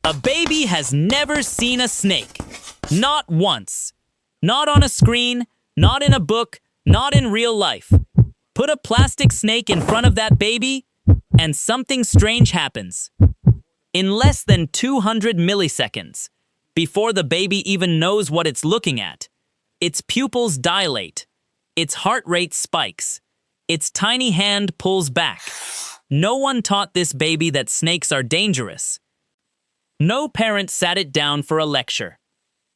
A baby has never seen a snake. Not once. Not on a screen, not in a book, not in real life. Put a plastic snake in front of that baby, and something strange happens. In less than 200 milliseconds, before the baby even knows what it's looking at, its pupils dilate, its heart rate spikes, its tiny hand pulls back. No one taught this baby that snakes are dangerous. No parent sat it down for a lecture.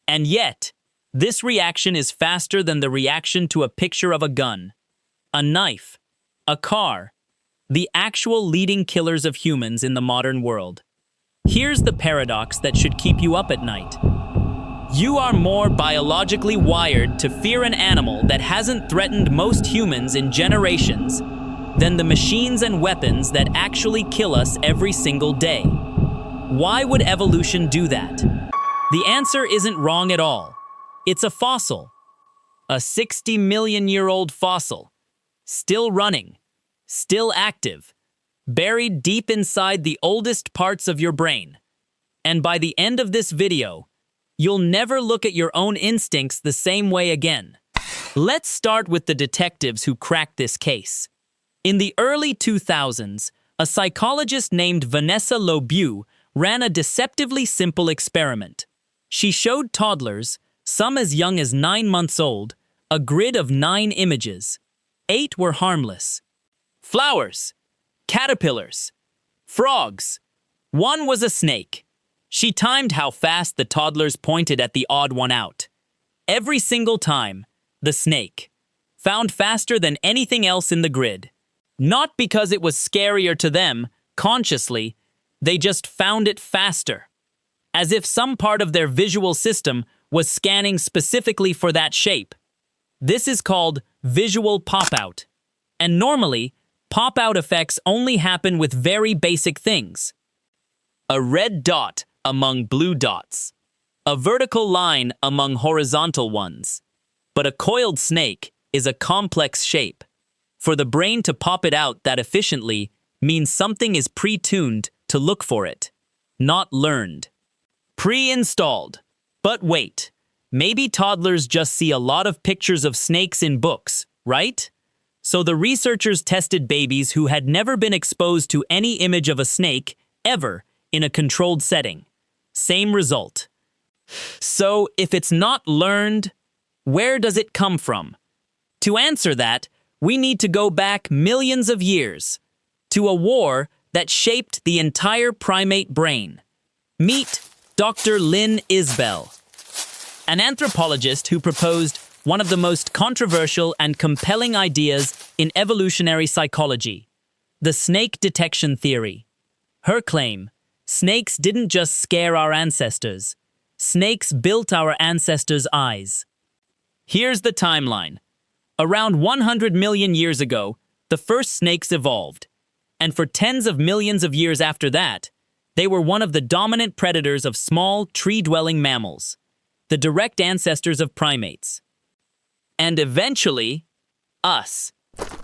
And yet, this reaction is faster than the reaction to a picture of a gun, a knife, a car, the actual leading killers of humans in the modern world. Here's the paradox that should keep you up at night. You are more biologically wired to fear an animal that hasn't threatened most humans in generations than the machines and weapons that actually kill us every single day. Why would evolution do that? The answer isn't wrong at all. It's a fossil. A 60-million-year-old fossil. Still running. Still active. Buried deep inside the oldest parts of your brain. And by the end of this video, you'll never look at your own instincts the same way again. Let's start with the detectives who cracked this case. In the early 2000s, a psychologist named Vanessa Lobu ran a deceptively simple experiment. She showed toddlers, some as young as 9 months old, a grid of 9 images. 8 were harmless. Flowers, caterpillars, frogs. 1 was a snake. She timed how fast the toddlers pointed at the odd one out. Every single time, the snake. Found faster than anything else in the grid. Not because it was scarier to them, consciously, they just found it faster. As if some part of their visual system was scanning specifically for that shape. This is called visual pop-out. And normally, pop-out effects only happen with very basic things. A red dot among blue dots. A vertical line among horizontal ones. But a coiled snake is a complex shape. For the brain to pop it out that efficiently means something is pre-tuned to look for it, not learned. Pre-installed. But wait, maybe toddlers just see a lot of pictures of snakes in books, right? So the researchers tested babies who had never been exposed to any image of a snake ever in a controlled setting. Same result. So if it's not learned, where does it come from? To answer that, we need to go back millions of years to a war that shaped the entire primate brain. Meet Dr. Lynn Isbell, an anthropologist who proposed one of the most controversial and compelling ideas in evolutionary psychology, the snake detection theory. Her claim, snakes didn't just scare our ancestors, snakes built our ancestors' eyes. Here's the timeline. Around 100 million years ago, the first snakes evolved, and for tens of millions of years after that, they were one of the dominant predators of small, tree-dwelling mammals, the direct ancestors of primates. And eventually, us.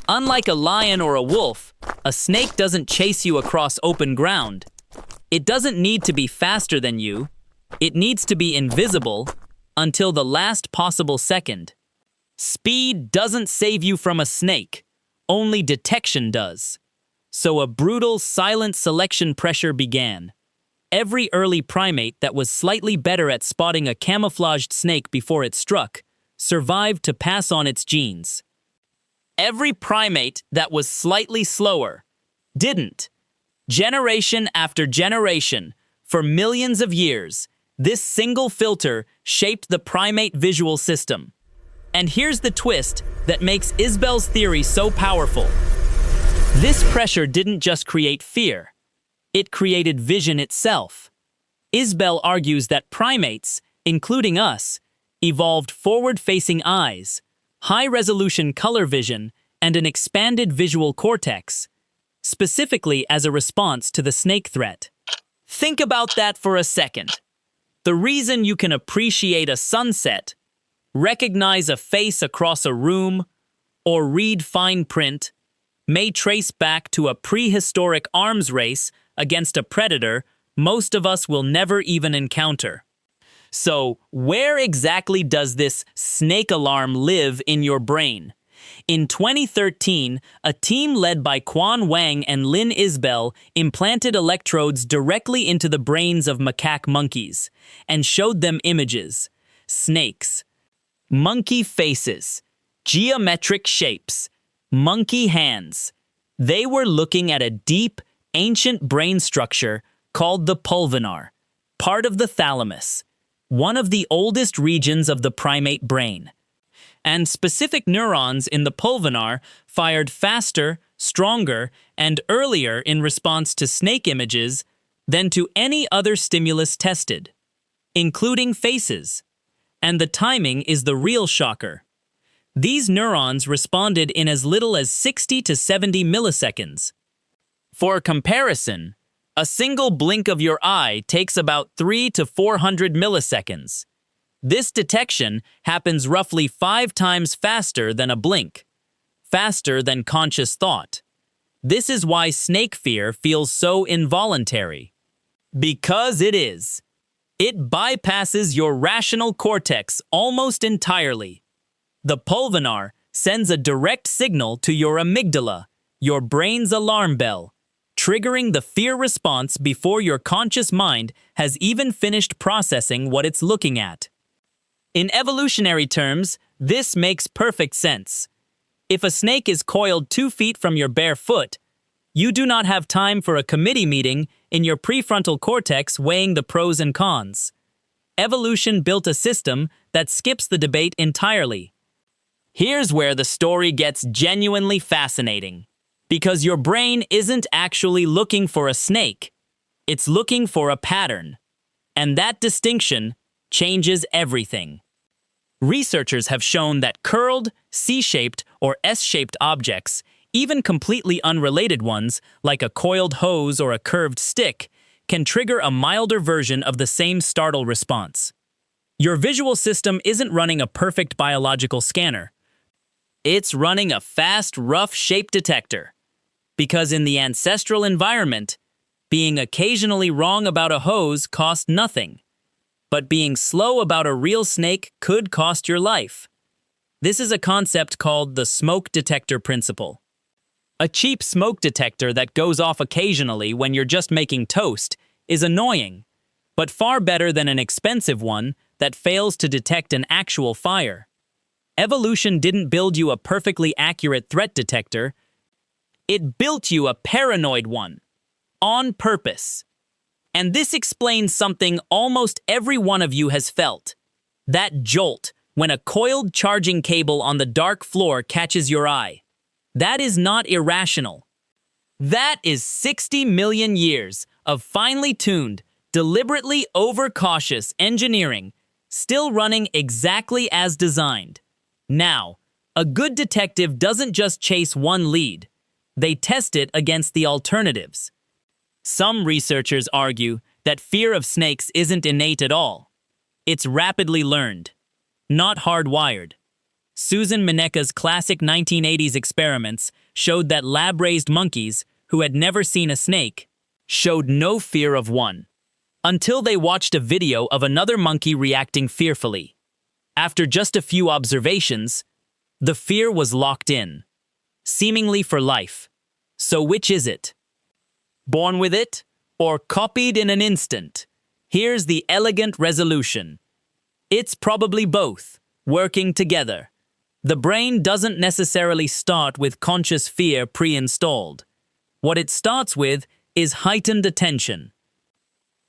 Unlike a lion or a wolf, a snake doesn't chase you across open ground. It doesn't need to be faster than you. It needs to be invisible until the last possible second. Speed doesn't save you from a snake. Only detection does. So a brutal, silent selection pressure began. Every early primate that was slightly better at spotting a camouflaged snake before it struck survived to pass on its genes. Every primate that was slightly slower didn't. Generation after generation, for millions of years, this single filter shaped the primate visual system. And here's the twist that makes Isbell's theory so powerful. This pressure didn't just create fear. It created vision itself. Isbell argues that primates, including us, evolved forward-facing eyes, high-resolution color vision, and an expanded visual cortex, specifically as a response to the snake threat. Think about that for a second. The reason you can appreciate a sunset, recognize a face across a room, or read fine print may trace back to a prehistoric arms race against a predator most of us will never even encounter. So, where exactly does this snake alarm live in your brain? In 2013, a team led by Quan Wang and Lin Isbell implanted electrodes directly into the brains of macaque monkeys and showed them images, snakes, monkey faces, geometric shapes, monkey hands. They were looking at a deep, ancient brain structure called the pulvinar, part of the thalamus, one of the oldest regions of the primate brain. And specific neurons in the pulvinar fired faster, stronger, and earlier in response to snake images than to any other stimulus tested, including faces. And the timing is the real shocker. These neurons responded in as little as 60 to 70 milliseconds. For comparison, a single blink of your eye takes about 300 to 400 milliseconds. This detection happens roughly 5 times faster than a blink, faster than conscious thought. This is why snake fear feels so involuntary. Because it is. It bypasses your rational cortex almost entirely. The pulvinar sends a direct signal to your amygdala, your brain's alarm bell, triggering the fear response before your conscious mind has even finished processing what it's looking at. In evolutionary terms, this makes perfect sense. If a snake is coiled 2 feet from your bare foot, you do not have time for a committee meeting in your prefrontal cortex weighing the pros and cons. Evolution built a system that skips the debate entirely. Here's where the story gets genuinely fascinating. Because your brain isn't actually looking for a snake, it's looking for a pattern. And that distinction changes everything. Researchers have shown that curled, C-shaped, or S-shaped objects, even completely unrelated ones, like a coiled hose or a curved stick, can trigger a milder version of the same startle response. Your visual system isn't running a perfect biological scanner. It's running a fast, rough shape detector. Because in the ancestral environment, being occasionally wrong about a hose cost nothing. But being slow about a real snake could cost your life. This is a concept called the smoke detector principle. A cheap smoke detector that goes off occasionally when you're just making toast is annoying, but far better than an expensive one that fails to detect an actual fire. Evolution didn't build you a perfectly accurate threat detector. It built you a paranoid one, on purpose. And this explains something almost every one of you has felt. That jolt when a coiled charging cable on the dark floor catches your eye. That is not irrational. That is 60 million years of finely tuned, deliberately overcautious engineering, still running exactly as designed. Now, a good detective doesn't just chase one lead. They test it against the alternatives. Some researchers argue that fear of snakes isn't innate at all. It's rapidly learned, not hardwired. Susan Minecca's classic 1980s experiments showed that lab-raised monkeys, who had never seen a snake, showed no fear of one, until they watched a video of another monkey reacting fearfully. After just a few observations, the fear was locked in, seemingly for life. So which is it? Born with it, or copied in an instant? Here's the elegant resolution. It's probably both, working together. The brain doesn't necessarily start with conscious fear pre-installed. What it starts with is heightened attention.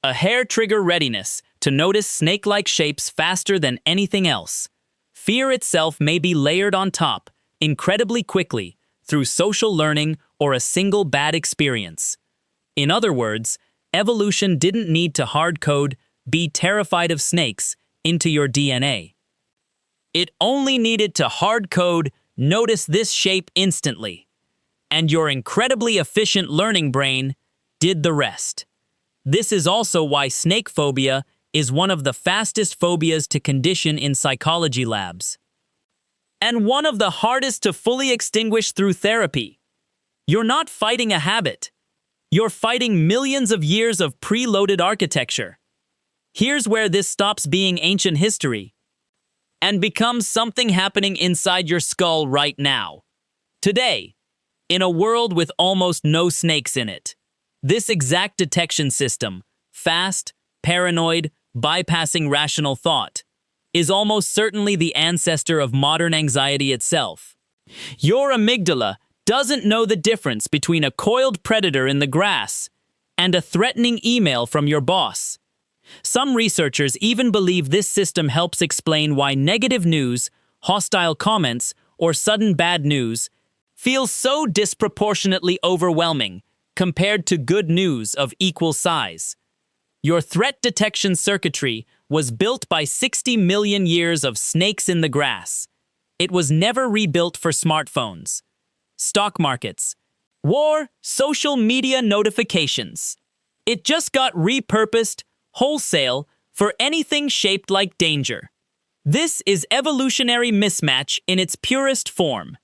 A hair-trigger readiness to notice snake-like shapes faster than anything else. Fear itself may be layered on top, incredibly quickly, through social learning or a single bad experience. In other words, evolution didn't need to hard-code "be terrified of snakes" into your DNA. It only needed to hard-code "notice this shape instantly." And your incredibly efficient learning brain did the rest. This is also why snake phobia is one of the fastest phobias to condition in psychology labs. And one of the hardest to fully extinguish through therapy. You're not fighting a habit. You're fighting millions of years of preloaded architecture. Here's where this stops being ancient history and becomes something happening inside your skull right now. Today, in a world with almost no snakes in it, this exact detection system, fast, paranoid, bypassing rational thought, is almost certainly the ancestor of modern anxiety itself. Your amygdala doesn't know the difference between a coiled predator in the grass and a threatening email from your boss. Some researchers even believe this system helps explain why negative news, hostile comments, or sudden bad news feels so disproportionately overwhelming compared to good news of equal size. Your threat detection circuitry was built by 60 million years of snakes in the grass. It was never rebuilt for smartphones, stock markets, or social media notifications. It just got repurposed wholesale for anything shaped like danger. This is evolutionary mismatch in its purest form.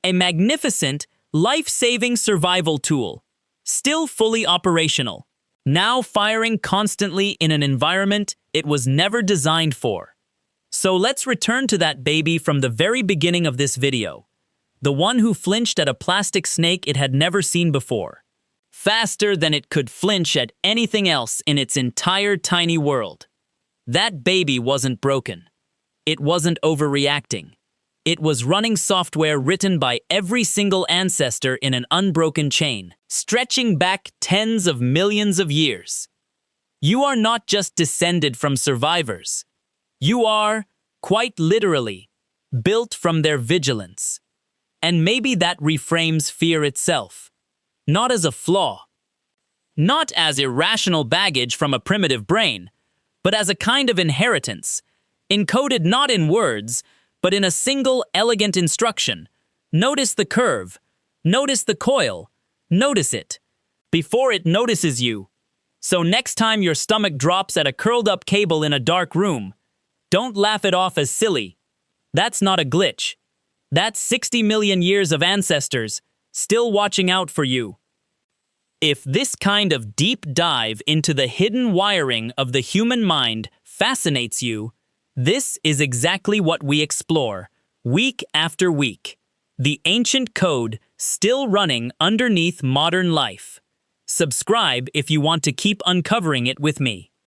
A magnificent, life-saving survival tool, still fully operational, now firing constantly in an environment it was never designed for. So let's return to that baby from the very beginning of this video. The one who flinched at a plastic snake it had never seen before. Faster than it could flinch at anything else in its entire tiny world. That baby wasn't broken. It wasn't overreacting. It was running software written by every single ancestor in an unbroken chain, stretching back tens of millions of years. You are not just descended from survivors. You are, quite literally, built from their vigilance. And maybe that reframes fear itself. Not as a flaw. Not as irrational baggage from a primitive brain, but as a kind of inheritance, encoded not in words, but in a single elegant instruction. Notice the curve. Notice the coil. Notice it. Before it notices you. So next time your stomach drops at a curled-up cable in a dark room, don't laugh it off as silly. That's not a glitch. That's 60 million years of ancestors still watching out for you. If this kind of deep dive into the hidden wiring of the human mind fascinates you, this is exactly what we explore, week after week. The ancient code still running underneath modern life. Subscribe if you want to keep uncovering it with me.